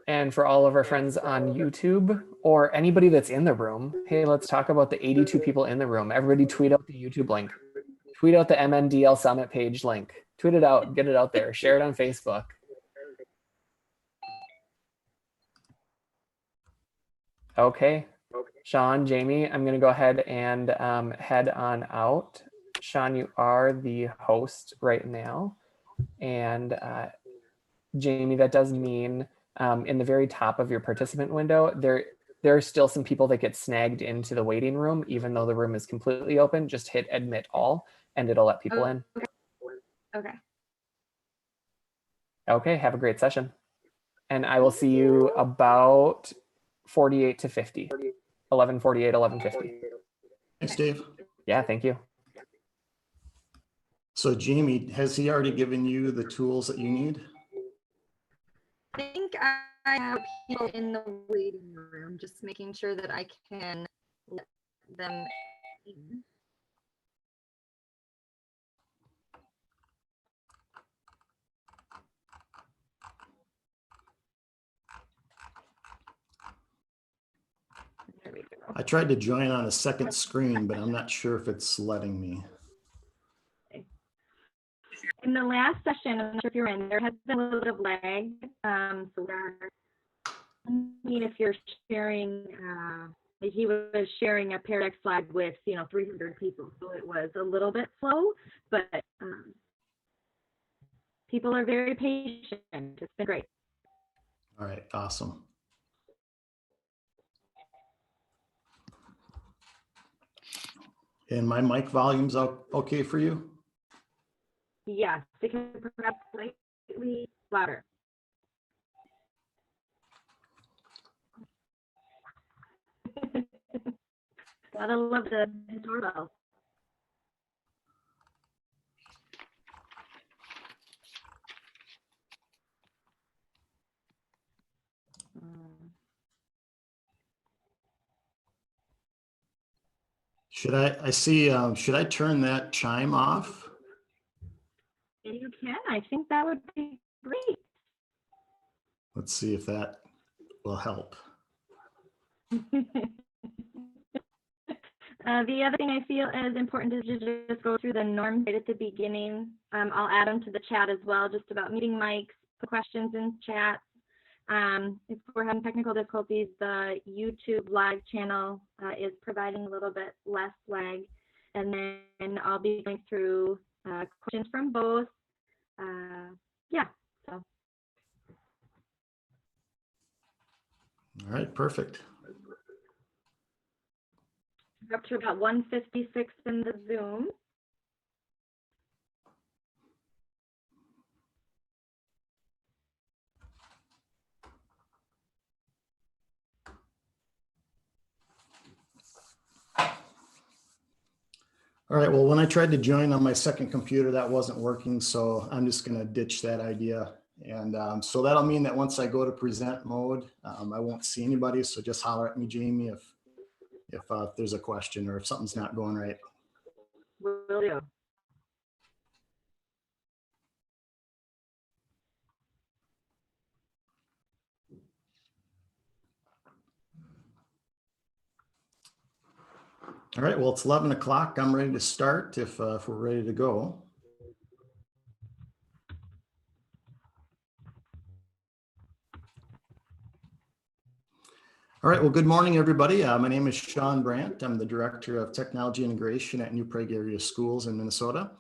And for all of our friends on YouTube or anybody that's in the room, hey, let's talk about the 82 people in the room. Everybody tweet out the YouTube link. Tweet out the MNDL Summit page link. Tweet it out, get it out there, share it on Facebook. Okay, Shawn, Jamie, I'm going to go ahead and head on out. Shawn, you are the host right now. And Jamie, that does mean in the very top of your participant window, there are still some people that get snagged into the waiting room, even though the room is completely open. Just hit admit all and it'll let people in. Okay. Okay, have a great session. And I will see you about 48 to 50. 11:48, 11:50. Thanks, Dave. Yeah, thank you. So Jamie, has he already given you the tools that you need? I think I have people in the waiting room, just making sure that I can let them in. There we go. I tried to join on a second screen, but I'm not sure if it's letting me. In the last session, I'm not sure if you're in, there has been a little bit of lag. So I mean, if you're sharing, he was sharing a Paradex slide with 300 people, so it was a little bit slow, but people are very patient. It's been great. All right, awesome. And my mic volume's okay for you? Yes, it can perhaps slightly louder. Gotta love the doorbell. Should I turn that chime off? You can. I think that would be great. Let's see if that will help. The other thing I feel is important is to just go through the norms right at the beginning. I'll add them to the chat as well, just about muting mics, the questions in chat. If we're having technical difficulties, the YouTube live channel is providing a little bit less lag. And then I'll be going through questions from both. Yeah, so. All right, perfect. We're up to about 156 in the Zoom. All right, well, when I tried to join on my second computer, that wasn't working, so I'm just going to ditch that idea. And so that'll mean that once I go to present mode, I won't see anybody. So just holler at me, Jamie, if there's a question or if something's not going right. Will do. All right, well, it's 11 o'clock. I'm ready to start if we're ready to go. All right, well, good morning, everybody. My name is Shawn Brandt. I'm the Director of Technology Integration at New Prague Area Schools in Minnesota.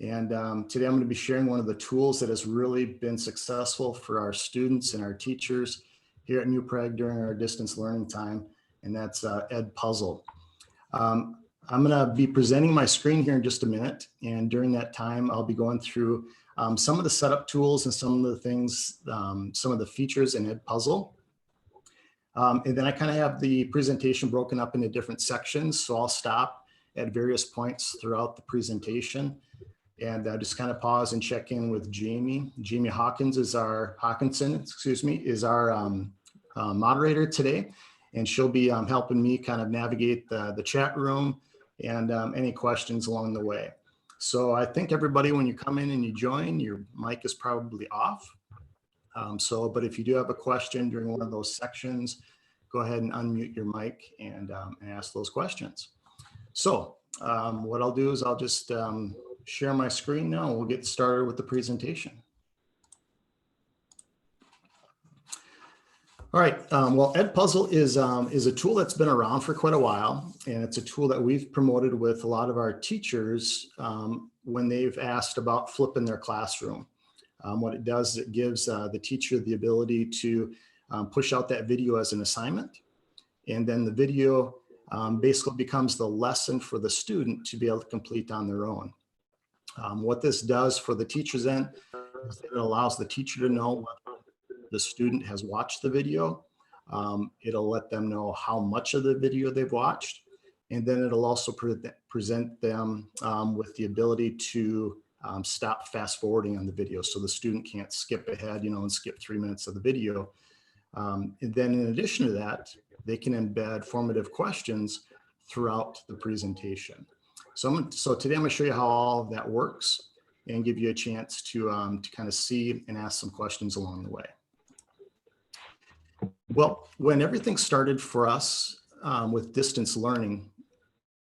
And today I'm going to be sharing one of the tools that has really been successful for our students and our teachers here at New Prague during our distance learning time, and that's Edpuzzle. I'm going to be presenting my screen here in just a minute, and during that time I'll be going through some of the setup tools and some of the things, some of the features in Edpuzzle. And then I kind of have the presentation broken up into different sections, so I'll stop at various points throughout the presentation and just kind of pause and check in with Jamie. Jamie Hawkinson is our moderator today, and she'll be helping me kind of navigate the chat room and any questions along the way. So I think everybody, when you come in and you join, your mic is probably off. But if you do have a question during one of those sections, go ahead and unmute your mic and ask those questions. So what I'll do is I'll just share my screen now and we'll get started with the presentation. All right, well, Edpuzzle is a tool that's been around for quite a while, and it's a tool that we've promoted with a lot of our teachers when they've asked about flipping their classroom. What it does is it gives the teacher the ability to push out that video as an assignment, and then the video basically becomes the lesson for the student to be able to complete on their own. What this does for the teacher's end is it allows the teacher to know whether the student has watched the video. It'll let them know how much of the video they've watched, and then it'll also present them with the ability to stop fast forwarding on the video, so the student can't skip ahead, and skip 3 minutes of the video. And then in addition to that, they can embed formative questions throughout the presentation. So today I'm going to show you how all of that works and give you a chance to kind of see and ask some questions along the way. Well, when everything started for us with distance learning,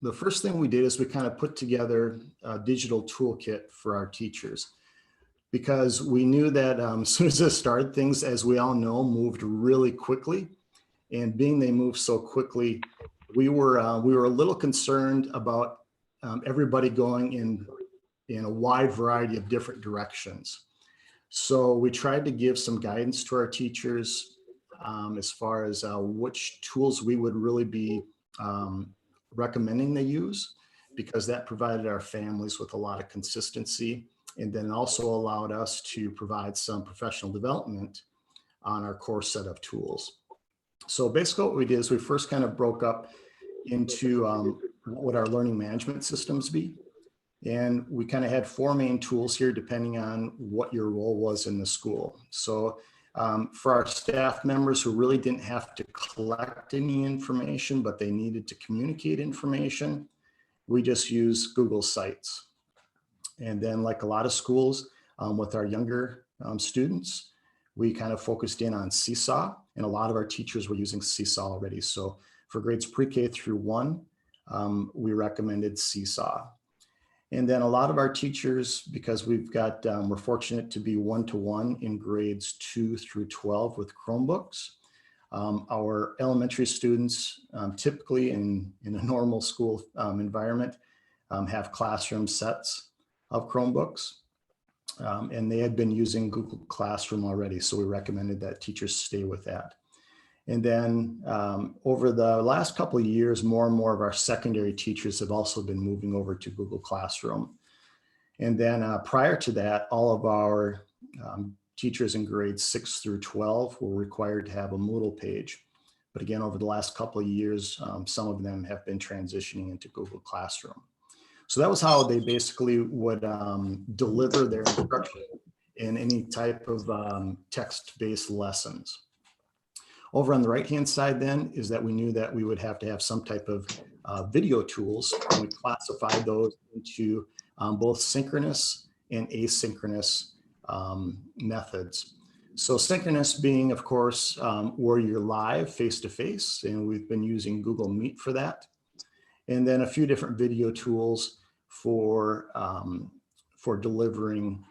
the first thing we did is we kind of put together a digital toolkit for our teachers, because we knew that as soon as this started, things, as we all know, moved really quickly. And being they moved so quickly, we were a little concerned about everybody going in a wide variety of different directions. So we tried to give some guidance to our teachers as far as which tools we would really be recommending they use, because that provided our families with a lot of consistency, and then also allowed us to provide some professional development on our core set of tools. So basically what we did is we first kind of broke up into what would our learning management systems be. And we kind of had 4 main tools here depending on what your role was in the school. So for our staff members who really didn't have to collect any information, but they needed to communicate information, we just use Google Sites. And then, like a lot of schools, with our younger students, we kind of focused in on Seesaw, and a lot of our teachers were using Seesaw already. So for grades pre-K through 1, we recommended Seesaw. And then a lot of our teachers, because we're fortunate to be one-to-one in grades 2 through 12 with Chromebooks. Our elementary students, typically in a normal school environment, have classroom sets of Chromebooks. And they had been using Google Classroom already, so we recommended that teachers stay with that. And then over the last couple of years, more and more of our secondary teachers have also been moving over to Google Classroom. And then prior to that, all of our teachers in grades 6 through 12 were required to have a Moodle page. But again, over the last couple of years, some of them have been transitioning into Google Classroom. So that was how they basically would deliver their instruction in any type of text-based lessons. Over on the right-hand side then is that we knew that we would have to have some type of video tools, and we classified those into both synchronous and asynchronous methods. So synchronous being, of course, where you're live face-to-face, and we've been using Google Meet for that. And then a few different video tools for delivering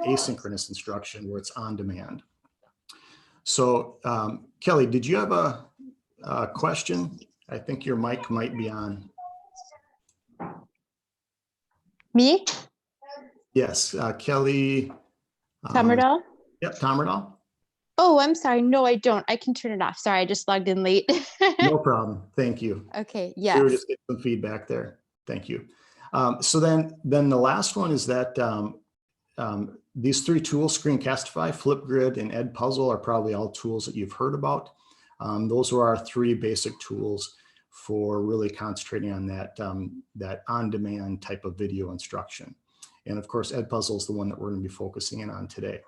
asynchronous instruction where it's on demand. So Kelly, did you have a question? I think your mic might be on. Me? Yes, Kelly. Tomerdal? Yep, Tomerdal. Oh, I'm sorry. No, I don't. I can turn it off. Sorry, I just logged in late. No problem. Thank you. Okay, yes. We were just getting some feedback there. Thank you. So then the last one is that these 3 tools, Screencastify, Flipgrid, and Edpuzzle, are probably all tools that you've heard about. Those were our 3 basic tools for really concentrating on that on-demand type of video instruction. And of course, Edpuzzle is the one that we're going to be focusing in on today.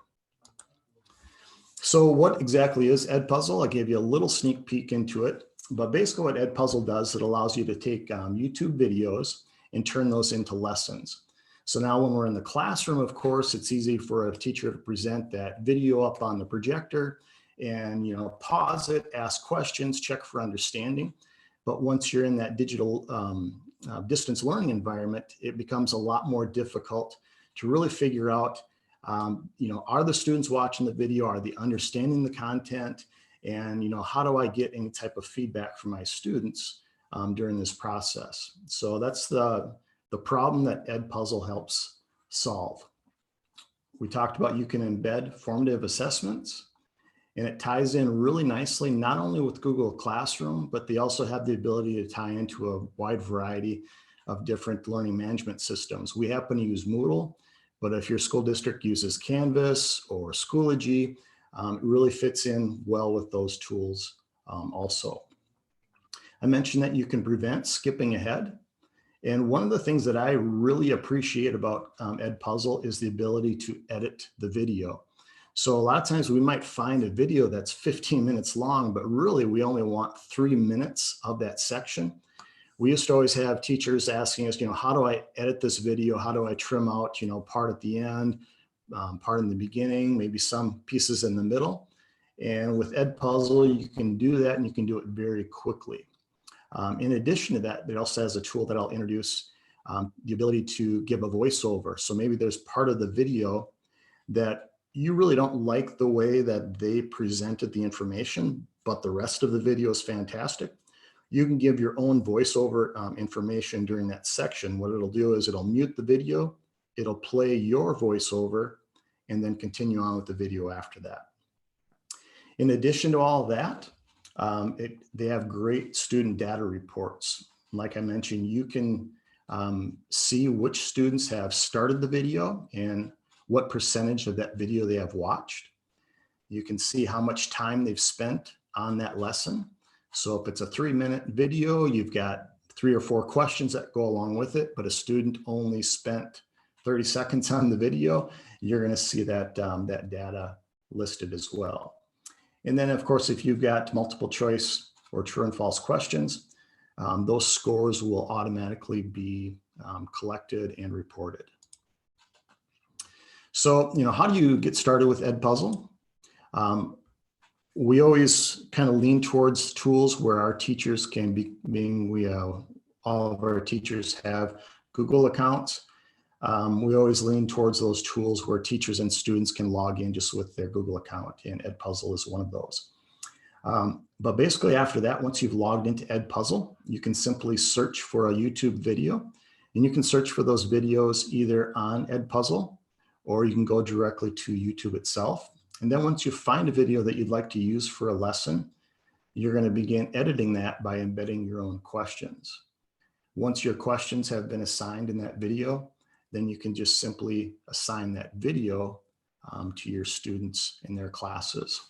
So what exactly is Edpuzzle? I gave you a little sneak peek into it, but basically what Edpuzzle does, it allows you to take YouTube videos and turn those into lessons. So now when we're in the classroom, of course, it's easy for a teacher to present that video up on the projector and, pause it, ask questions, check for understanding. But once you're in that digital distance learning environment, it becomes a lot more difficult to really figure out, are the students watching the video? Are they understanding the content? And, how do I get any type of feedback from my students during this process? So that's the problem that Edpuzzle helps solve. We talked about you can embed formative assessments, and it ties in really nicely, not only with Google Classroom, but they also have the ability to tie into a wide variety of different learning management systems. We happen to use Moodle, but if your school district uses Canvas or Schoology, it really fits in well with those tools also. I mentioned that you can prevent skipping ahead. And one of the things that I really appreciate about Edpuzzle is the ability to edit the video. So a lot of times we might find a video that's 15 minutes long, but really we only want 3 minutes of that section. We used to always have teachers asking us, how do I edit this video? How do I trim out, part at the end, part in the beginning, maybe some pieces in the middle. And with Edpuzzle, you can do that and you can do it very quickly. In addition to that, it also has a tool that I'll introduce, the ability to give a voiceover. So maybe there's part of the video that you really don't like the way that they presented the information, but the rest of the video is fantastic. You can give your own voiceover information during that section. What it'll do is it'll mute the video, it'll play your voiceover, and then continue on with the video after that. In addition to all that, they have great student data reports. Like I mentioned, you can see which students have started the video and what percentage of that video they have watched. You can see how much time they've spent on that lesson. So if it's a 3-minute video, you've got 3 or 4 questions that go along with it, but a student only spent 30 seconds on the video, you're going to see that, that data listed as well. And then, of course, if you've got multiple choice or true and false questions, those scores will automatically be collected and reported. So, how do you get started with Edpuzzle? We always kind of lean towards tools where our teachers can be, all of our teachers have Google accounts. We always lean towards those tools where teachers and students can log in just with their Google account, and Edpuzzle is one of those. But basically after that, once you've logged into Edpuzzle, you can simply search for a YouTube video, and you can search for those videos either on Edpuzzle or you can go directly to YouTube itself. And then once you find a video that you'd like to use for a lesson, you're going to begin editing that by embedding your own questions. Once your questions have been assigned in that video, then you can just simply assign that video to your students in their classes.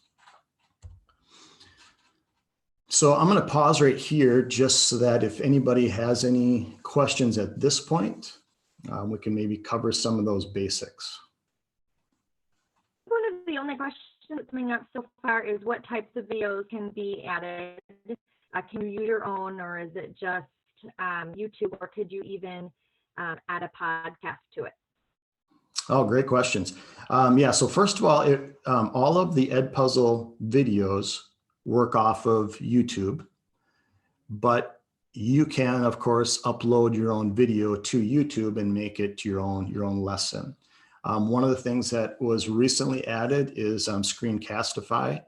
So I'm going to pause right here just so that if anybody has any questions at this point, we can maybe cover some of those basics. One of the only questions that's coming up so far is what types of videos can be added? Can you use your own, or is it just YouTube, or could you even add a podcast to it? Oh, great questions. Yeah, so first of all of the Edpuzzle videos work off of YouTube, but you can, of course, upload your own video to YouTube and make it your own lesson. One of the things that was recently added is Screencastify.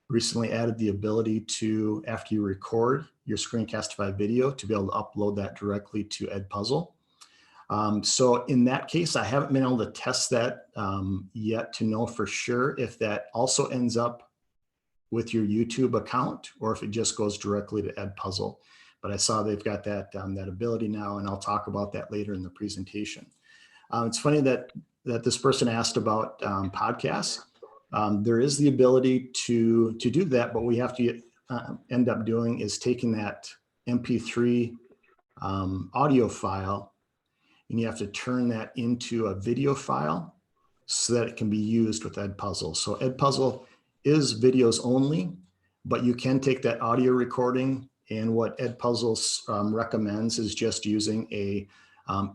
Recently added the ability to, after you record your Screencastify video, to be able to upload that directly to Edpuzzle. So in that case, I haven't been able to test that yet to know for sure if that also ends up with your YouTube account or if it just goes directly to Edpuzzle. But I saw they've got that, that ability now, and I'll talk about that later in the presentation. It's funny that this person asked about podcasts. There is the ability to do that, but we have to end up doing is taking that MP3 audio file, and you have to turn that into a video file so that it can be used with Edpuzzle. So Edpuzzle is videos only, but you can take that audio recording, and what Edpuzzle recommends is just using a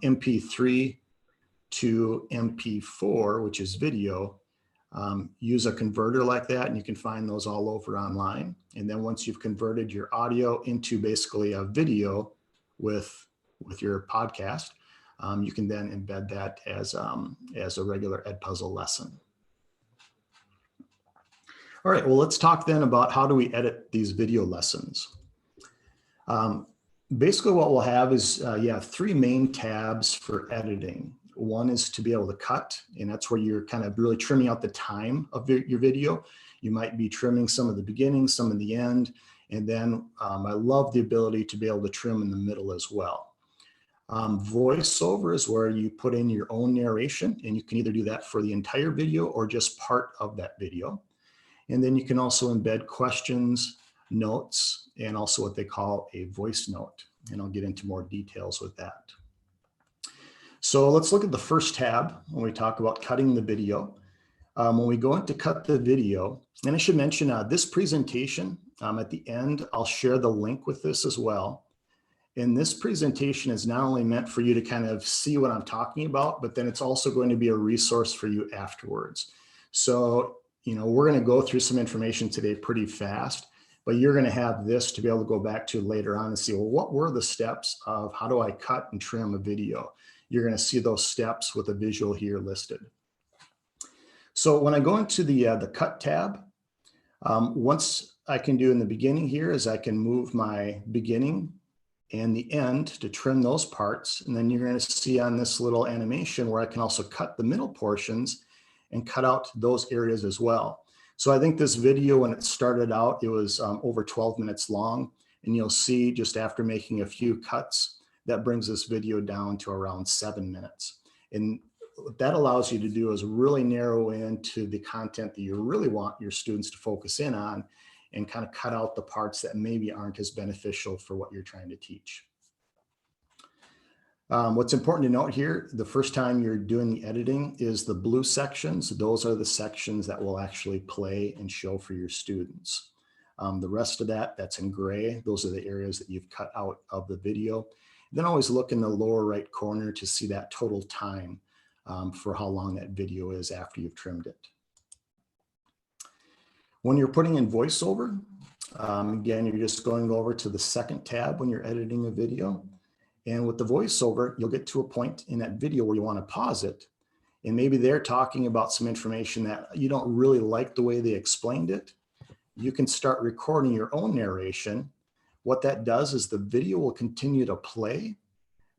MP3 to MP4, which is video, use a converter like that, and you can find those all over online. And then once you've converted your audio into basically a video with your podcast, you can then embed that as a regular Edpuzzle lesson. All right, well, let's talk then about how do we edit these video lessons. Basically what we'll have is you have three main tabs for editing. One is to be able to cut, and that's where you're kind of really trimming out the time of your video. You might be trimming some of the beginning, some of the end, and then I love the ability to be able to trim in the middle as well. Voiceover is where you put in your own narration, and you can either do that for the entire video or just part of that video. And then you can also embed questions, notes, and also what they call a voice note. And I'll get into more details with that. So let's look at the first tab when we talk about cutting the video. When we go into cut the video, and I should mention this presentation at the end, I'll share the link with this as well. And this presentation is not only meant for you to kind of see what I'm talking about, but then it's also going to be a resource for you afterwards. So, you know, we're going to go through some information today pretty fast, but you're going to have this to be able to go back to later on and see, well, what were the steps of how do I cut and trim a video? You're going to see those steps with a visual here listed. So when I go into the cut tab, once I can do in the beginning here is I can move my beginning and the end to trim those parts. And then you're going to see on this little animation where I can also cut the middle portions and cut out those areas as well. So I think this video, when it started out, it was over 12 minutes long. And you'll see just after making a few cuts, that brings this video down to around 7 minutes. And what that allows you to do is really narrow into the content that you really want your students to focus in on and kind of cut out the parts that maybe aren't as beneficial for what you're trying to teach. What's important to note here, the first time you're doing the editing is the blue sections. Those are the sections that will actually play and show for your students. The rest of that's in gray. Those are the areas that you've cut out of the video. Then always look in the lower right corner to see that total time for how long that video is after you've trimmed it. When you're putting in voiceover, again, you're just going over to the second tab when you're editing a video. And with the voiceover, you'll get to a point in that video where you want to pause it. And maybe they're talking about some information that you don't really like the way they explained it. You can start recording your own narration. What that does is the video will continue to play,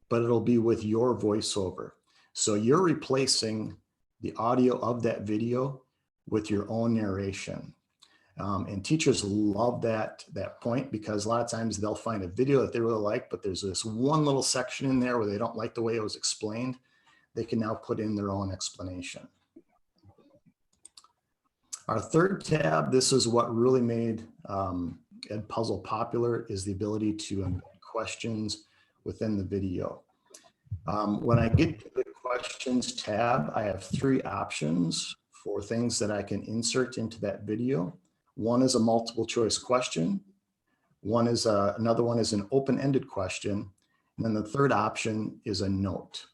but it'll be with your voiceover. So you're replacing the audio of that video with your own narration. And teachers love that point because a lot of times they'll find a video that they really like, but there's this one little section in there where they don't like the way it was explained. They can now put in their own explanation. Our third tab, this is what really made Edpuzzle popular, is the ability to embed questions within the video. When I get to the questions tab, I have three options for things that I can insert into that video. One is a multiple choice question. Another one is an open-ended question. And then the third option is a note.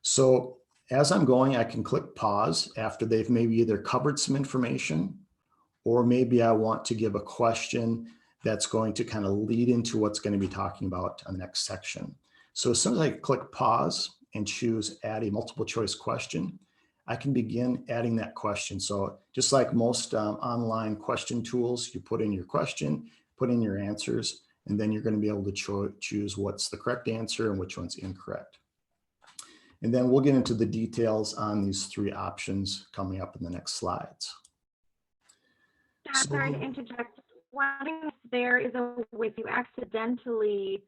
So as I'm going, I can click pause after they've maybe either covered some information, or maybe I want to give a question that's going to kind of lead into what's going to be talking about on the next section. So as soon as I click pause and choose add a multiple choice question, I can begin adding that question. So just like most online question tools, you put in your question, put in your answers, and then you're going to be able to choose what's the correct answer and which one's incorrect. And then we'll get into the details on these three options coming up in the next slides. Sorry to interject. Wondering if there is a way if you accidentally,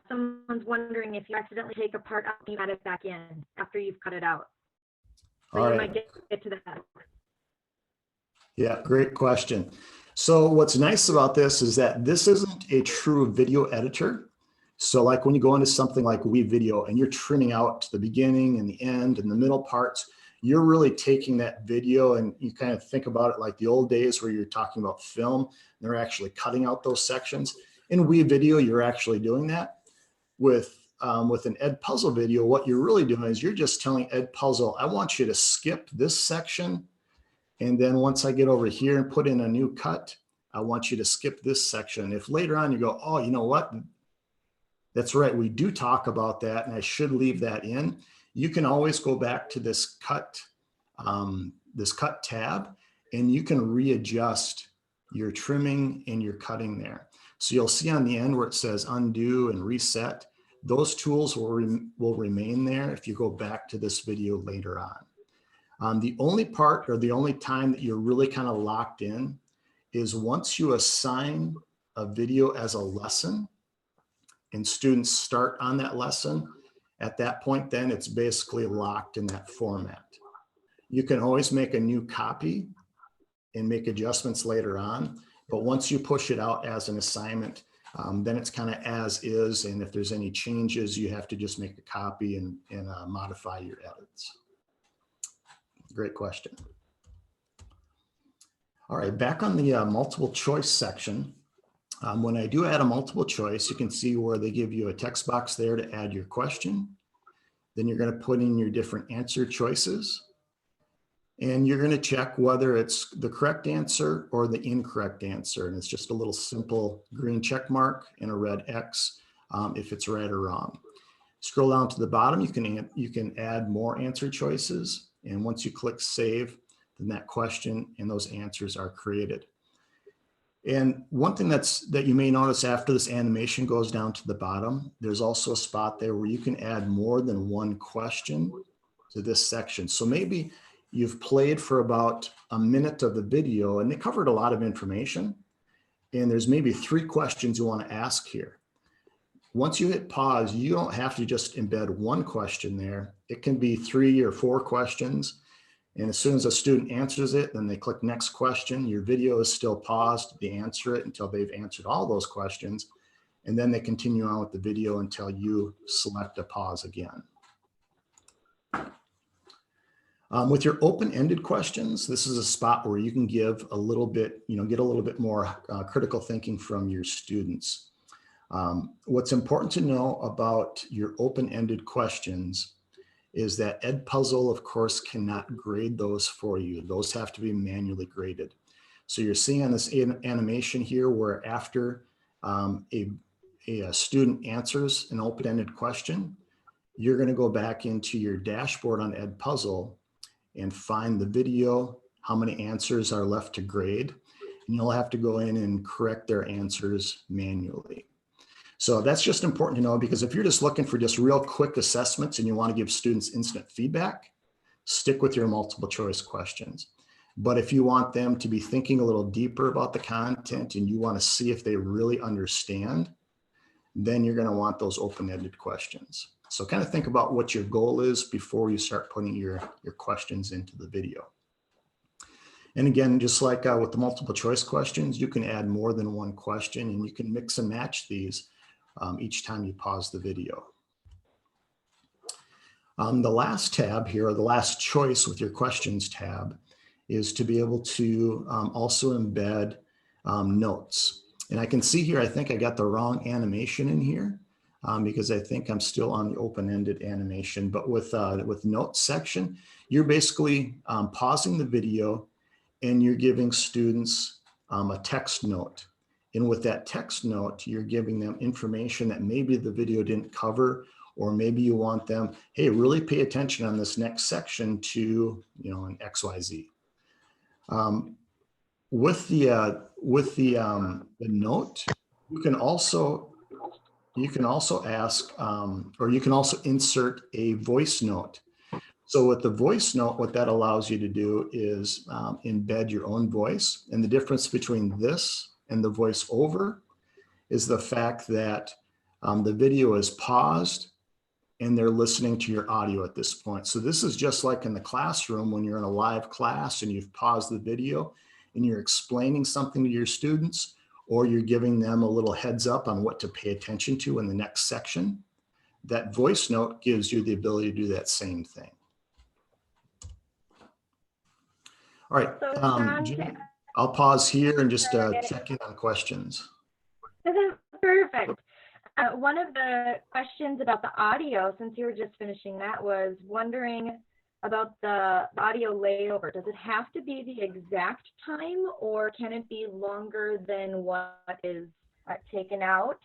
someone's wondering if you accidentally take a part out and you add it back in after you've cut it out. So you might get to that. Yeah, great question. So what's nice about this is that this isn't a true video editor. So like when you go into something like WeVideo and you're trimming out the beginning and the end and the middle parts, you're really taking that video and you kind of think about it like the old days where you're talking about film. They're actually cutting out those sections. In WeVideo, you're actually doing that. With with an Edpuzzle video, what you're really doing is you're just telling Edpuzzle, I want you to skip this section. And then once I get over here and put in a new cut, I want you to skip this section. If later on you go, oh, you know what? That's right, we do talk about that and I should leave that in. You can always go back to this cut tab and you can readjust your trimming and your cutting there. So you'll see on the end where it says undo and reset, those tools will remain there if you go back to this video later on. The only part or the only time that you're really kind of locked in is once you assign a video as a lesson and students start on that lesson, at that point then it's basically locked in that format. You can always make a new copy and make adjustments later on, but once you push it out as an assignment, then it's kind of as is, and if there's any changes, you have to just make a copy and modify your edits. Great question. All right, back on the multiple choice section. When I do add a multiple choice, you can see where they give you a text box there to add your question. Then you're going to put in your different answer choices. And you're going to check whether it's the correct answer or the incorrect answer. And it's just a little simple green check mark and a red X if it's right or wrong. Scroll down to the bottom, you can add more answer choices. And once you click save, then that question and those answers are created. And one thing that you may notice after this animation goes down to the bottom, there's also a spot there where you can add more than one question to this section. So maybe you've played for about a minute of the video and they covered a lot of information. And there's maybe 3 questions you want to ask here. Once you hit pause, you don't have to just embed one question there. It can be 3 or 4 questions. And as soon as a student answers it, then they click next question. Your video is still paused. They answer it until they've answered all those questions. And then they continue on with the video until you select a pause again. With your open-ended questions, this is a spot where you can give a little bit, get a little bit more critical thinking from your students. What's important to know about your open-ended questions is that Edpuzzle, of course, cannot grade those for you. Those have to be manually graded. So you're seeing on this animation here where after a student answers an open-ended question, you're going to go back into your dashboard on Edpuzzle and find the video, how many answers are left to grade, and you'll have to go in and correct their answers manually. So that's just important to know, because if you're just looking for just real quick assessments and you want to give students instant feedback, stick with your multiple choice questions. But if you want them to be thinking a little deeper about the content and you want to see if they really understand, then you're going to want those open-ended questions. So kind of think about what your goal is before you start putting your questions into the video. And again, just like with the multiple choice questions, you can add more than one question and you can mix and match these each time you pause the video. The last tab here, or the last choice with your questions tab, is to be able to also embed notes. And I can see here, I think I got the wrong animation in here because I think I'm still on the open-ended animation. But with notes section, you're basically pausing the video and you're giving students a text note. And with that text note, you're giving them information that maybe the video didn't cover, or maybe you want them, hey, really pay attention on this next section to, an XYZ. With the note, you can also ask, or you can also insert a voice note. So with the voice note, what that allows you to do is embed your own voice. And the difference between this and the voice over is the fact that the video is paused and they're listening to your audio at this point. So this is just like in the classroom when you're in a live class and you've paused the video and you're explaining something to your students, or you're giving them a little heads up on what to pay attention to in the next section. That voice note gives you the ability to do that same thing. All right, So Shawn, I'll pause here and just check in on questions. Perfect. One of the questions about the audio, since you were just finishing that, was wondering about the audio layover. Does it have to be the exact time, or can it be longer than what is taken out?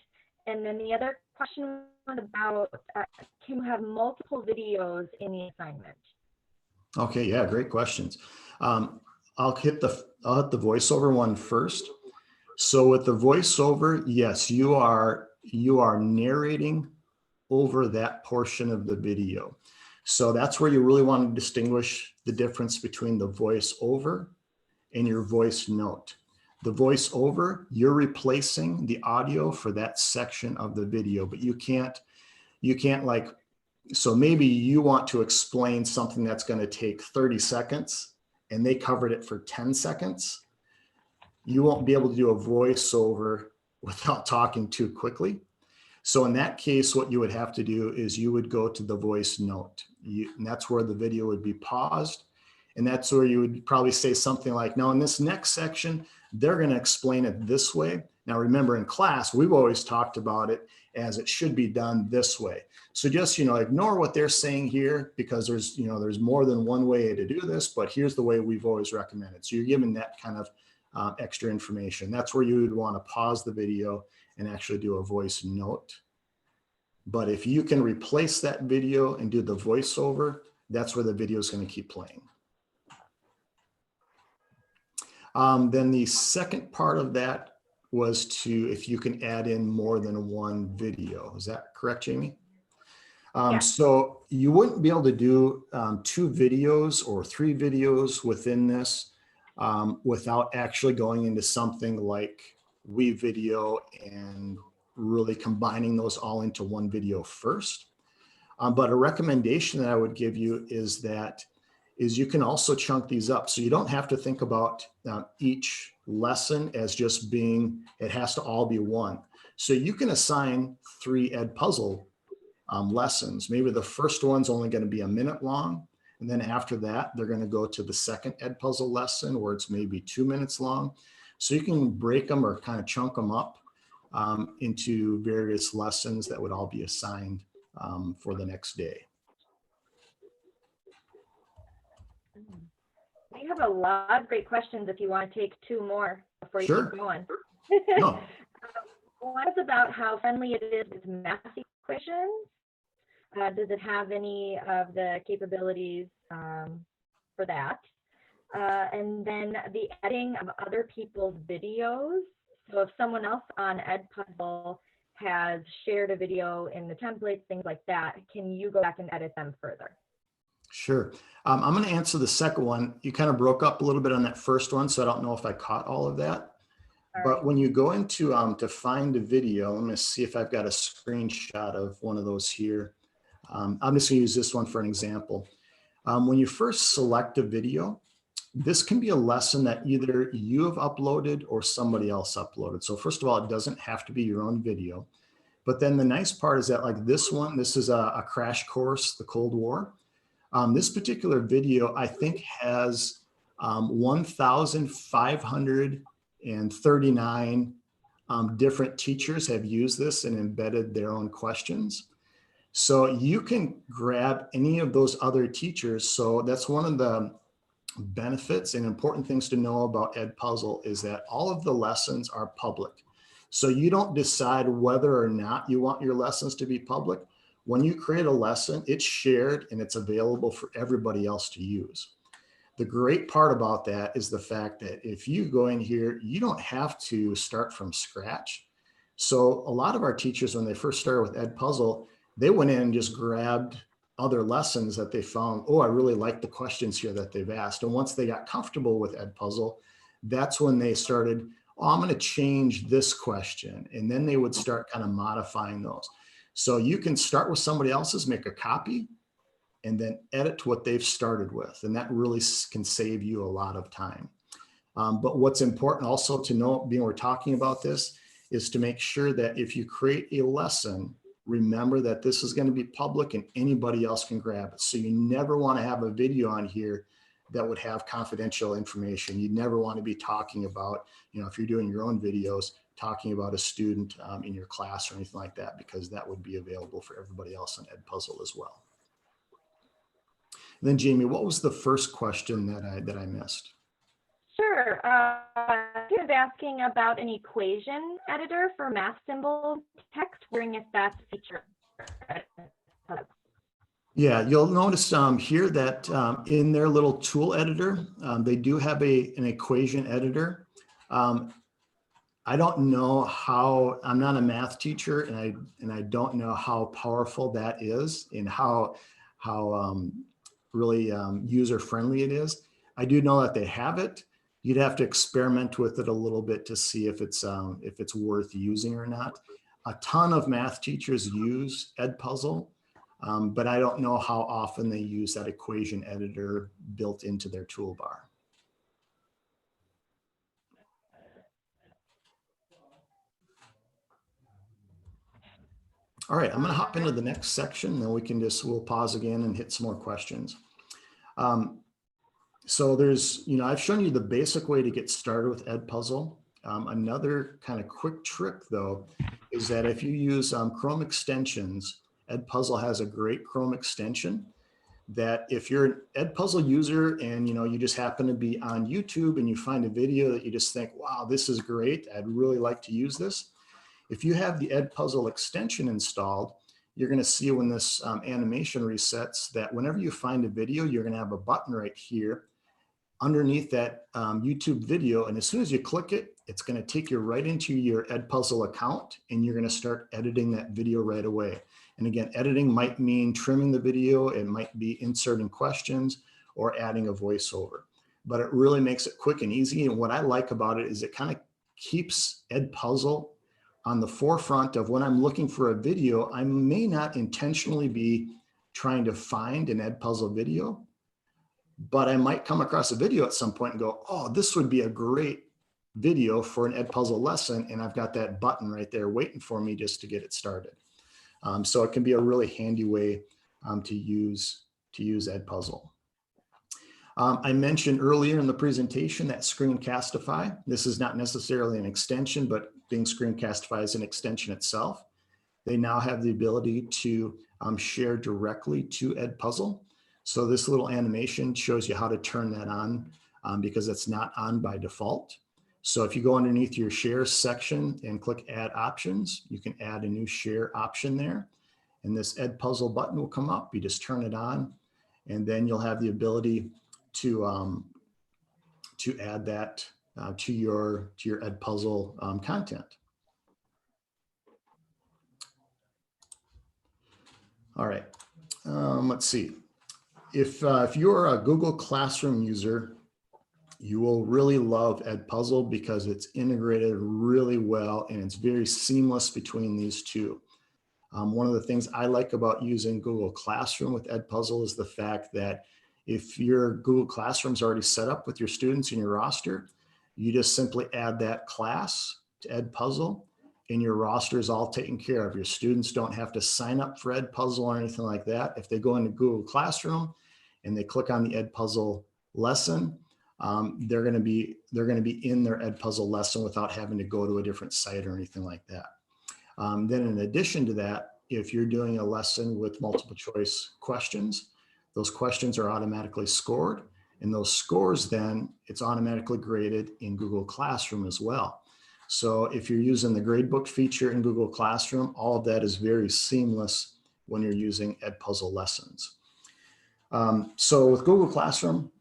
And then the other question was about, can you have multiple videos in the assignment? Okay, yeah, great questions. I'll hit the voiceover one first. So with the voiceover, yes, you are narrating over that portion of the video. So that's where you really want to distinguish the difference between the voiceover and your voice note. The voiceover, you're replacing the audio for that section of the video, but you can't like, so maybe you want to explain something that's going to take 30 seconds and they covered it for 10 seconds. You won't be able to do a voiceover without talking too quickly. So in that case, what you would have to do is you would go to the voice note. And that's where the video would be paused. And that's where you would probably say something like, now in this next section, they're going to explain it this way. Now remember, in class, we've always talked about it as it should be done this way. So just, ignore what they're saying here, because there's more than one way to do this, but here's the way we've always recommended. So you're given that kind of extra information. That's where you would want to pause the video and actually do a voice note. But if you can replace that video and do the voiceover, that's where the video is going to keep playing. Then the second part of that was if you can add in more than one video. Is that correct, Jamie? Yeah. So you wouldn't be able to do 2 videos or 3 videos within this without actually going into something like WeVideo and really combining those all into one video first. But a recommendation that I would give you is you can also chunk these up. So you don't have to think about each lesson as just being, it has to all be one. So you can assign 3 Edpuzzle lessons. Maybe the first one's only going to be a minute long. And then after that, they're going to go to the second Edpuzzle lesson where it's maybe 2 minutes long. So you can break them or kind of chunk them up into various lessons that would all be assigned for the next day. We have a lot of great questions if you want to take 2 more before you Sure. keep going. No. One is about how friendly it is with math equations. Does it have any of the capabilities for that? And then the adding of other people's videos. So if someone else on Edpuzzle has shared a video in the templates, things like that, can you go back and edit them further? Sure. I'm going to answer the second one. You kind of broke up a little bit on that first one, so I don't know if I caught all of that. But when you go into to find a video, I'm going to see if I've got a screenshot of one of those here. I'm just going to use this one for an example. When you first select a video, this can be a lesson that either you have uploaded or somebody else uploaded. So first of all, it doesn't have to be your own video. But then the nice part is that like this one, this is a crash course, the Cold War. This particular video, I think, has 1,539 different teachers have used this and embedded their own questions. So you can grab any of those other teachers. So that's one of the benefits and important things to know about Edpuzzle is that all of the lessons are public. So you don't decide whether or not you want your lessons to be public. When you create a lesson, it's shared and it's available for everybody else to use. The great part about that is the fact that if you go in here, you don't have to start from scratch. So a lot of our teachers, when they first started with Edpuzzle, they went in and just grabbed other lessons that they found, oh, I really like the questions here that they've asked. And once they got comfortable with Edpuzzle, that's when they started, oh, I'm going to change this question. And then they would start kind of modifying those. So you can start with somebody else's, make a copy, and then edit to what they've started with. And that really can save you a lot of time. But what's important also to know, being we're talking about this, is to make sure that if you create a lesson, remember that this is going to be public and anybody else can grab it. So you never want to have a video on here that would have confidential information. You never want to be talking about, if you're doing your own videos, talking about a student in your class or anything like that, because that would be available for everybody else on Edpuzzle as well. And then Jamie, what was the first question that I missed? Sure. He was asking about an equation editor for math symbol text, wondering if that's a feature. Yeah, you'll notice here that in their little tool editor, they do have an equation editor. I don't know how, I'm not a math teacher, and I don't know how powerful that is and how really user-friendly it is. I do know that they have it. You'd have to experiment with it a little bit to see if it's worth using or not. A ton of math teachers use Edpuzzle, but I don't know how often they use that equation editor built into their toolbar. All right, I'm going to hop into the next section, then we'll pause again and hit some more questions. So there's, I've shown you the basic way to get started with Edpuzzle. Another kind of quick trick though, is that if you use Chrome extensions, Edpuzzle has a great Chrome extension that if you're an Edpuzzle user and you just happen to be on YouTube and you find a video that you just think, wow, this is great, I'd really like to use this. If you have the Edpuzzle extension installed, you're going to see when this animation resets that whenever you find a video, you're going to have a button right here underneath that YouTube video. And as soon as you click it, it's going to take you right into your Edpuzzle account and you're going to start editing that video right away. And again, editing might mean trimming the video. It might be inserting questions or adding a voiceover, but it really makes it quick and easy. And what I like about it is it kind of keeps Edpuzzle on the forefront of when I'm looking for a video. I may not intentionally be trying to find an Edpuzzle video, but I might come across a video at some point and go, oh, this would be a great video for an Edpuzzle lesson. And I've got that button right there waiting for me just to get it started. So it can be a really handy way to use Edpuzzle. I mentioned earlier in the presentation that Screencastify. This is not necessarily an extension, but being Screencastify is an extension itself. They now have the ability to share directly to Edpuzzle. So this little animation shows you how to turn that on because it's not on by default. So if you go underneath your share section and click add options, you can add a new share option there. And this Edpuzzle button will come up. You just turn it on and then you'll have the ability to add that to your Edpuzzle content. All right, let's see. If you're a Google Classroom user, you will really love Edpuzzle because it's integrated really well and it's very seamless between these two. One of the things I like about using Google Classroom with Edpuzzle is the fact that if your Google Classroom is already set up with your students in your roster, you just simply add that class to Edpuzzle and your roster is all taken care of. Your students don't have to sign up for Edpuzzle or anything like that. If they go into Google Classroom and they click on the Edpuzzle lesson, they're going to be in their Edpuzzle lesson without having to go to a different site or anything like that. Then in addition to that, if you're doing a lesson with multiple choice questions, those questions are automatically scored, and those scores then it's automatically graded in Google Classroom as well. So if you're using the gradebook feature in Google Classroom, all of that is very seamless when you're using Edpuzzle lessons. So with Google Classroom,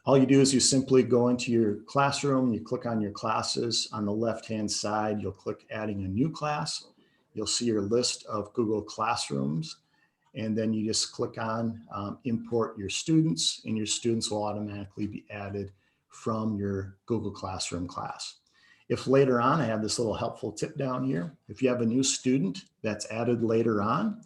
all you do is you simply go into your classroom, you click on your classes. On the left-hand side, you'll click adding a new class. You'll see your list of Google Classrooms, and then you just click on import your students, and your students will automatically be added from your Google Classroom class. If later on, I have this little helpful tip down here. If you have a new student that's added later on,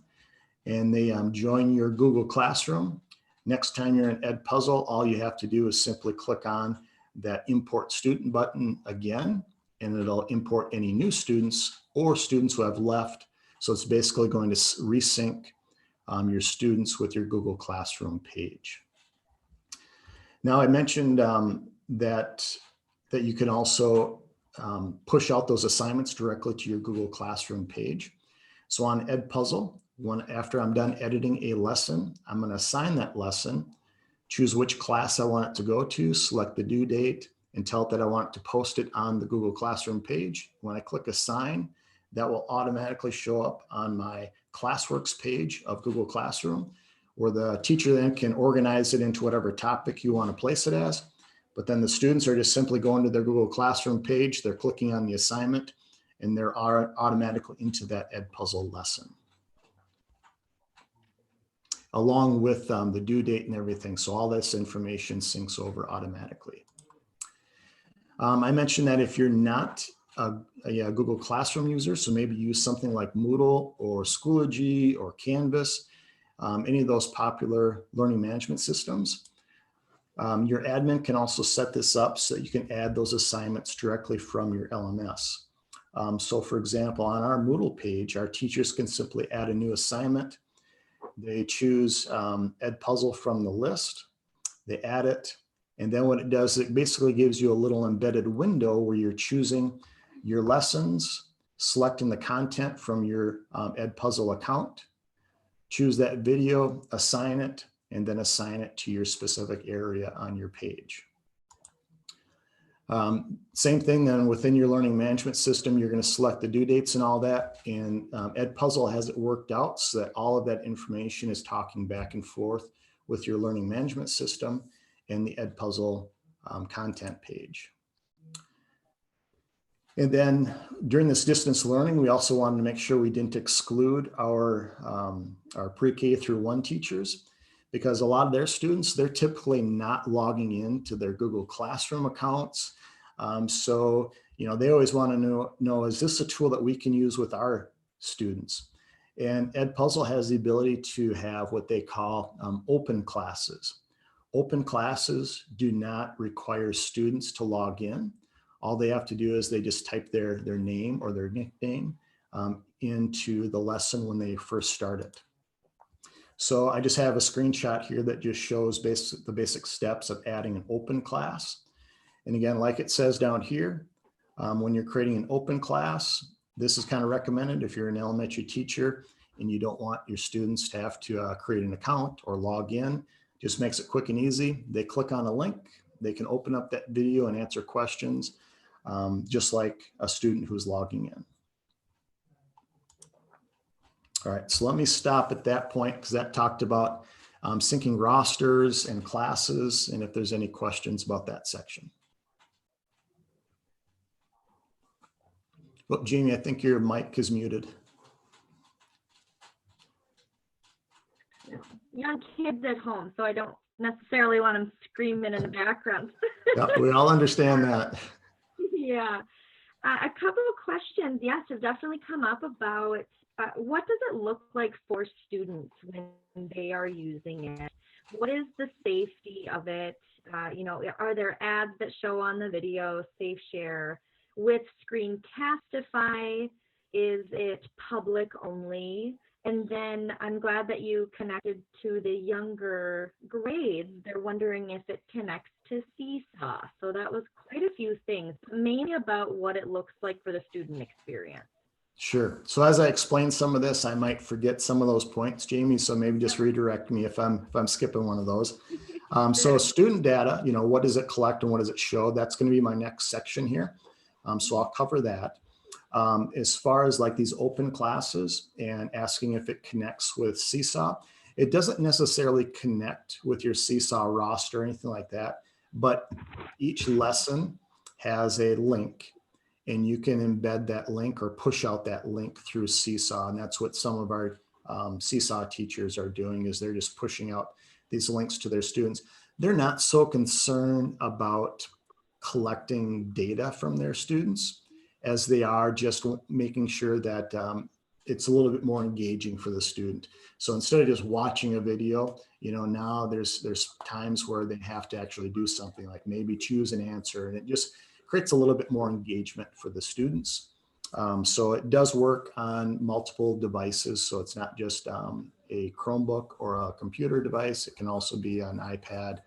and they join your Google Classroom, next time you're in Edpuzzle, all you have to do is simply click on that import student button again, and it'll import any new students or students who have left. So it's basically going to resync your students with your Google Classroom page. Now I mentioned that you can also push out those assignments directly to your Google Classroom page. So on Edpuzzle, after I'm done editing a lesson, I'm going to assign that lesson, choose which class I want it to go to, select the due date, and tell it that I want to post it on the Google Classroom page. When I click Assign, that will automatically show up on my Classworks page of Google Classroom, where the teacher then can organize it into whatever topic you want to place it as. But then the students are just simply going to their Google Classroom page, they're clicking on the assignment, and they're automatically into that Edpuzzle lesson, along with the due date and everything. So all this information syncs over automatically. I mentioned that if you're not a Google Classroom user, so maybe use something like Moodle or Schoology or Canvas, any of those popular learning management systems, your admin can also set this up so that you can add those assignments directly from your LMS. So for example, on our Moodle page, our teachers can simply add a new assignment. They choose Edpuzzle from the list, they add it, and then what it does, it basically gives you a little embedded window where you're choosing your lessons, selecting the content from your Edpuzzle account, choose that video, assign it, and then assign it to your specific area on your page. Same thing then within your learning management system, you're going to select the due dates and all that. And Edpuzzle has it worked out so that all of that information is talking back and forth with your learning management system and the Edpuzzle content page. And then during this distance learning, we also wanted to make sure we didn't exclude our pre-K through 1 teachers, because a lot of their students, they're typically not logging into their Google Classroom accounts. So, you know, they always want to know, is this a tool that we can use with our students? And Edpuzzle has the ability to have what they call open classes. Open classes do not require students to log in. All they have to do is they just type their name or their nickname into the lesson when they first start it. So I just have a screenshot here that just shows the basic steps of adding an open class. And again, like it says down here, when you're creating an open class, this is kind of recommended if you're an elementary teacher and you don't want your students to have to create an account or log in. Just makes it quick and easy. They click on a link, they can open up that video and answer questions, just like a student who's logging in. All right, so let me stop at that point because that talked about syncing rosters and classes, and if there's any questions about that section. Well, Jamie, I think your mic is muted. Young kids at home, so I don't necessarily want them screaming in the background. Yeah, we all understand that. Yeah, a couple of questions, yes, have definitely come up about what does it look like for students when they are using it? What is the safety of it? You know, are there ads that show on the video, safe share? With Screencastify, is it public only? And then I'm glad that you connected to the younger grades. They're wondering if it connects to Seesaw. So that was quite a few things, mainly about what it looks like for the student experience. Sure. So as I explain some of this, I might forget some of those points, Jamie. So maybe just redirect me if I'm skipping one of those. So student data, you know, what does it collect and what does it show? That's going to be my next section here. So I'll cover that. As far as like these open classes and asking if it connects with Seesaw, it doesn't necessarily connect with your Seesaw roster or anything like that, but each lesson has a link and you can embed that link or push out that link through Seesaw. And that's what some of our Seesaw teachers are doing, is they're just pushing out these links to their students. They're not so concerned about collecting data from their students as they are just making sure that it's a little bit more engaging for the student. So instead of just watching a video, you know, now there's times where they have to actually do something like maybe choose an answer, and it just creates a little bit more engagement for the students. So it does work on multiple devices. So it's not just a Chromebook or a computer device. It can also be an iPad.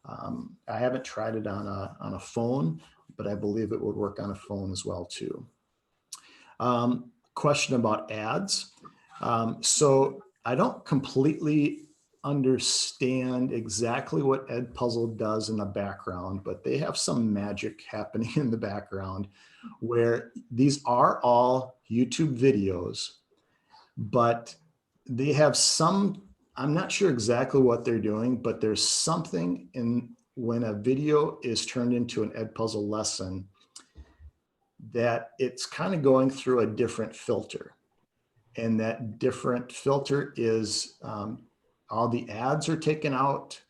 I haven't tried it on a phone, but I believe it would work on a phone as well too. Question about ads. So I don't completely understand exactly what Edpuzzle does in the background, but they have some magic happening in the background where these are all YouTube videos, but they have some, I'm not sure exactly what they're doing, but there's something in when a video is turned into an Edpuzzle lesson that it's kind of going through a different filter. And that different filter is all the ads are taken out.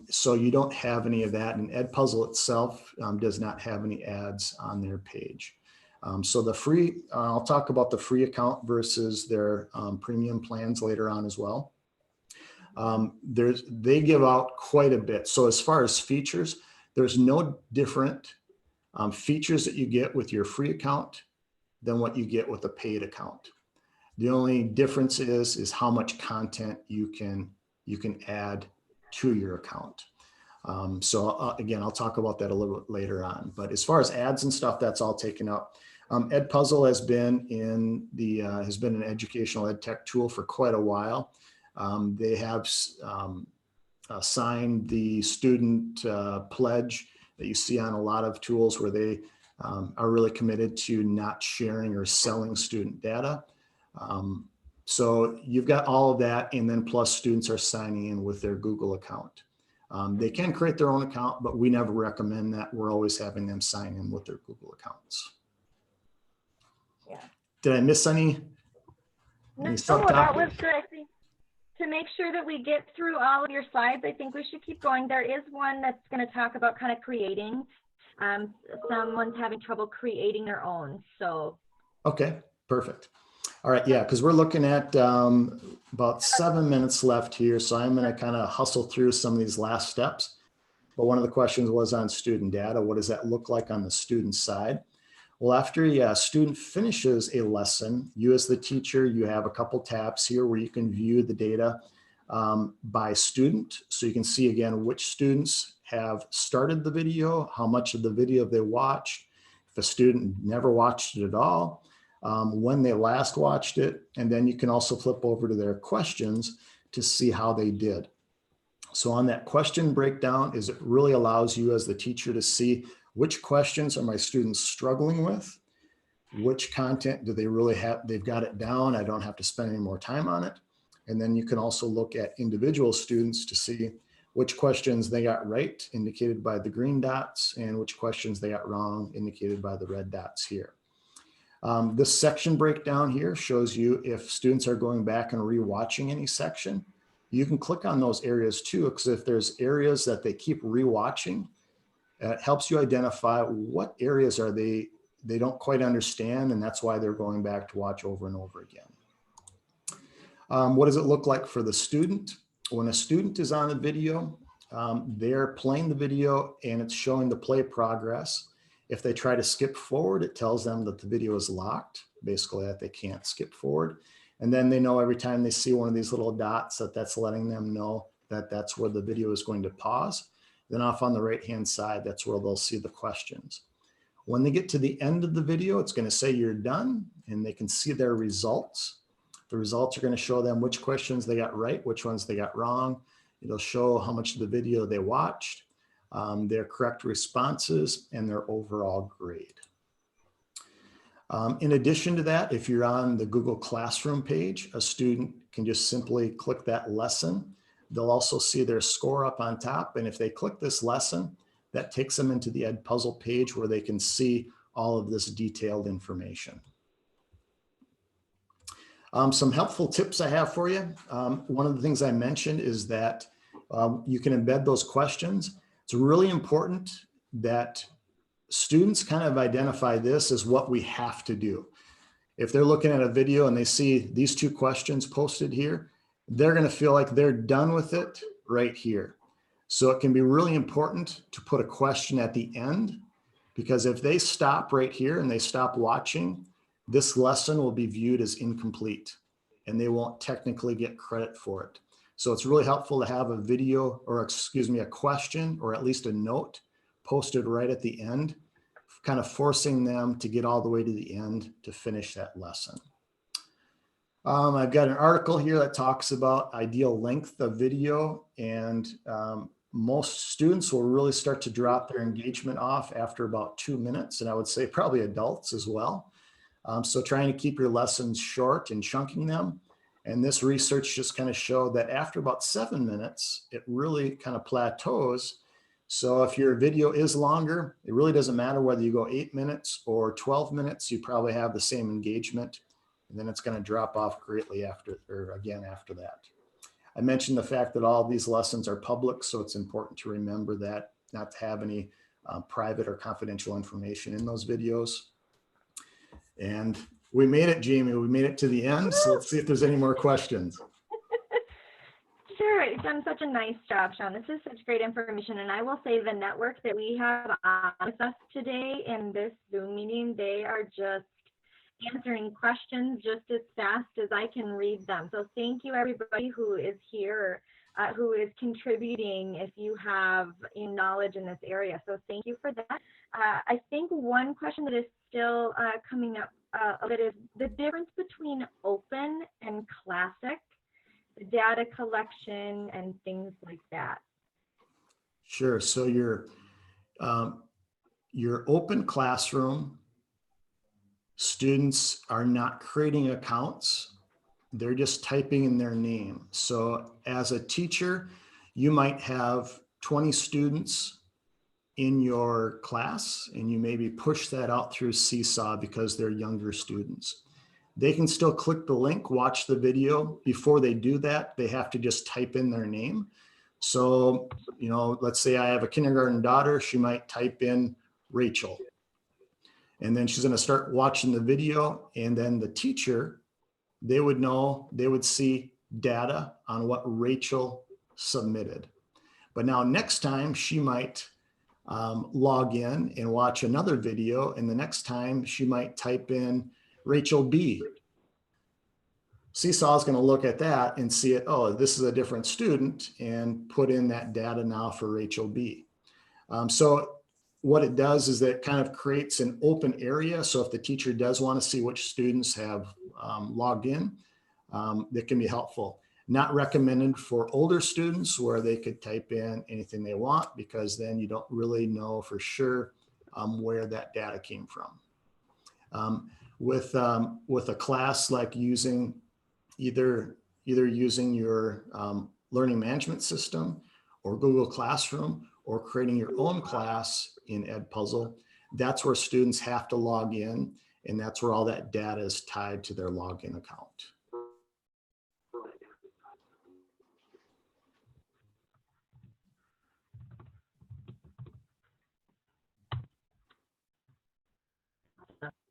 So you don't have any of that. And Edpuzzle itself does not have any ads on their page. So the free, I'll talk about the free account versus their premium plans later on as well. They give out quite a bit. So as far as features, there's no different features that you get with your free account than what you get with a paid account. The only difference is how much content you can add to your account. So again, I'll talk about that a little bit later on. But as far as ads and stuff, that's all taken out. Edpuzzle has been an educational ed tech tool for quite a while. They have signed the student pledge that you see on a lot of tools where they are really committed to not sharing or selling student data. So you've got all of that, and then plus students are signing in with their Google account. They can create their own account, but we never recommend that. We're always having them sign in with their Google accounts. Yeah. Did I miss any? No, that was good. I think to make sure that we get through all of your slides, I think we should keep going. There is one that's going to talk about kind of creating. Someone's having trouble creating their own. So. Okay, perfect. All right, yeah, because we're looking at about 7 minutes left here, so I'm going to kind of hustle through some of these last steps. But one of the questions was on student data. What does that look like on the student side? Well, after a student finishes a lesson, you as the teacher, you have a couple tabs here where you can view the data by student. So you can see again which students have started the video, how much of the video they watched, if a student never watched it at all, when they last watched it, and then you can also flip over to their questions to see how they did. So on that question breakdown is it really allows you as the teacher to see which questions are my students struggling with, which content do they really have, they've got it down, I don't have to spend any more time on it. And then you can also look at individual students to see which questions they got right, indicated by the green dots, and which questions they got wrong, indicated by the red dots here. This section breakdown here shows you if students are going back and rewatching any section. You can click on those areas too, because if there's areas that they keep rewatching, it helps you identify what areas are they don't quite understand, and that's why they're going back to watch over and over again. What does it look like for the student? When a student is on a video, they're playing the video and it's showing the play progress. If they try to skip forward, it tells them that the video is locked, basically that they can't skip forward. And then they know every time they see one of these little dots that's letting them know that that's where the video is going to pause. Then off on the right-hand side, that's where they'll see the questions. When they get to the end of the video, it's going to say you're done, and they can see their results. The results are going to show them which questions they got right, which ones they got wrong. It'll show how much of the video they watched, their correct responses, and their overall grade. In addition to that, if you're on the Google Classroom page, a student can just simply click that lesson. They'll also see their score up on top. And if they click this lesson, that takes them into the Edpuzzle page where they can see all of this detailed information. Some helpful tips I have for you. One of the things I mentioned is that you can embed those questions. It's really important that students kind of identify this as what we have to do. If they're looking at a video and they see these two questions posted here, they're going to feel like they're done with it right here. So it can be really important to put a question at the end, because if they stop right here and they stop watching, this lesson will be viewed as incomplete and they won't technically get credit for it. So it's really helpful to have a video, or excuse me, a question, or at least a note posted right at the end, kind of forcing them to get all the way to the end to finish that lesson. I've got an article here that talks about ideal length of video, and most students will really start to drop their engagement off after about 2 minutes, and I would say probably adults as well. So trying to keep your lessons short and chunking them. And this research just kind of showed that after about 7 minutes, it really kind of plateaus. So if your video is longer, it really doesn't matter whether you go 8 minutes or 12 minutes, you probably have the same engagement. And then it's going to drop off greatly after that. I mentioned the fact that all of these lessons are public, so it's important to remember that, not to have any private or confidential information in those videos. And we made it, Jamie. We made it to the end. So let's see if there's any more questions. Sure, you've done such a nice job, Shawn. This is such great information. And I will say the network that we have on with us today in this Zoom meeting, they are just answering questions just as fast as I can read them. So thank you everybody who is here, who is contributing if you have knowledge in this area. So thank you for that. I think one question that is still coming up a bit is the difference between open and classic, the data collection and things like that. Sure. So your open classroom, students are not creating accounts. They're just typing in their name. So as a teacher, you might have 20 students in your class, and you maybe push that out through Seesaw because they're younger students. They can still click the link, watch the video. Before they do that, they have to just type in their name. So, you know, let's say I have a kindergarten daughter, she might type in Rachel. And then she's going to start watching the video, and then the teacher, they would see data on what Rachel submitted. But now next time she might log in and watch another video, and the next time she might type in Rachel B. Seesaw is going to look at that and see it, oh, this is a different student, and put in that data now for Rachel B. So what it does is that it kind of creates an open area. So if the teacher does want to see which students have logged in, that can be helpful. Not recommended for older students where they could type in anything they want, because then you don't really know for sure where that data came from. With a class like using either using your learning management system or Google Classroom, or creating your own class in Edpuzzle, that's where students have to log in, and that's where all that data is tied to their login account.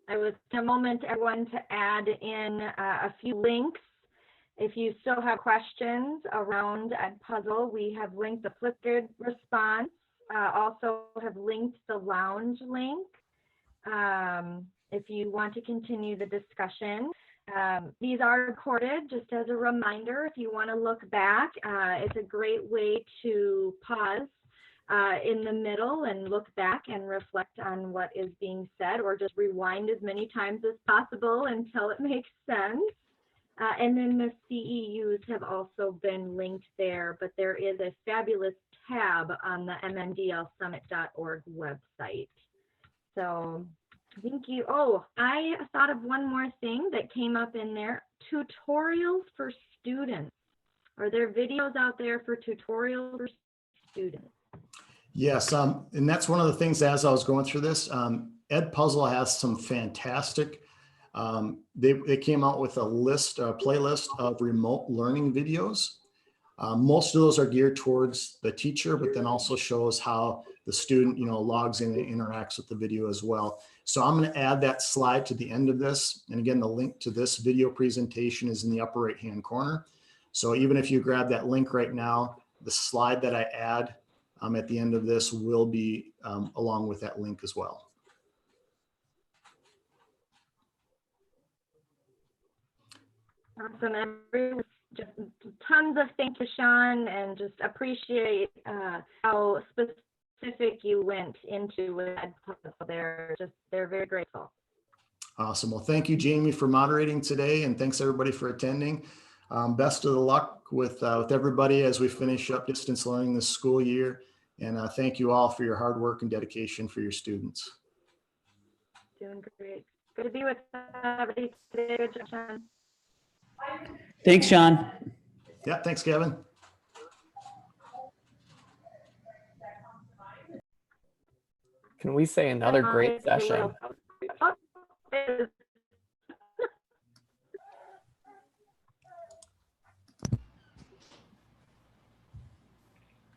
I would take a moment, everyone, to add in a few links. If you still have questions around Edpuzzle, we have linked the Flipgrid response, also have linked the Lounge link. If you want to continue the discussion, these are recorded just as a reminder. If you want to look back, it's a great way to pause in the middle and look back and reflect on what is being said, or just rewind as many times as possible until it makes sense. And then the CEUs have also been linked there, but there is a fabulous tab on the mmdlsummit.org website. So thank you. Oh, I thought of one more thing that came up in there: tutorials for students. Are there videos out there for tutorials for students? Yes, and that's one of the things as I was going through this, Edpuzzle has some fantastic, they came out with a playlist of remote learning videos. Most of those are geared towards the teacher, but then also shows how the student, logs in and interacts with the video as well. So I'm going to add that slide to the end of this. And again, the link to this video presentation is in the upper right-hand corner. So even if you grab that link right now, the slide that I add at the end of this will be along with that link as well. Awesome. Everyone, just tons of thank you, Shawn, and just appreciate how specific specific you went into with Edpuzzle. They're very grateful. Awesome. Well, thank you, Jamie, for moderating today, and thanks everybody for attending. Best of the luck with everybody as we finish up distance learning this school year. And thank you all for your hard work and dedication for your students. Doing great. Good to be with everybody today. Good job, Shawn. Thanks, Shawn. Yeah, thanks, Kevin. Can we say another great session? Okay,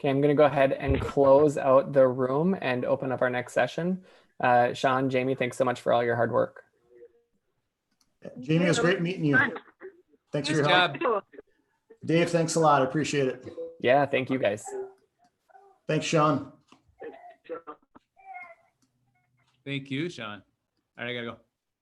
I'm going to go ahead and close out the room and open up our next session. Shawn, Jamie, thanks so much for all your hard work. Jamie, it was great meeting you. Thanks for your help. Dave, thanks a lot. I appreciate it. Yeah, thank you guys. Thanks, Shawn. Thank you, Shawn. All right, I gotta go.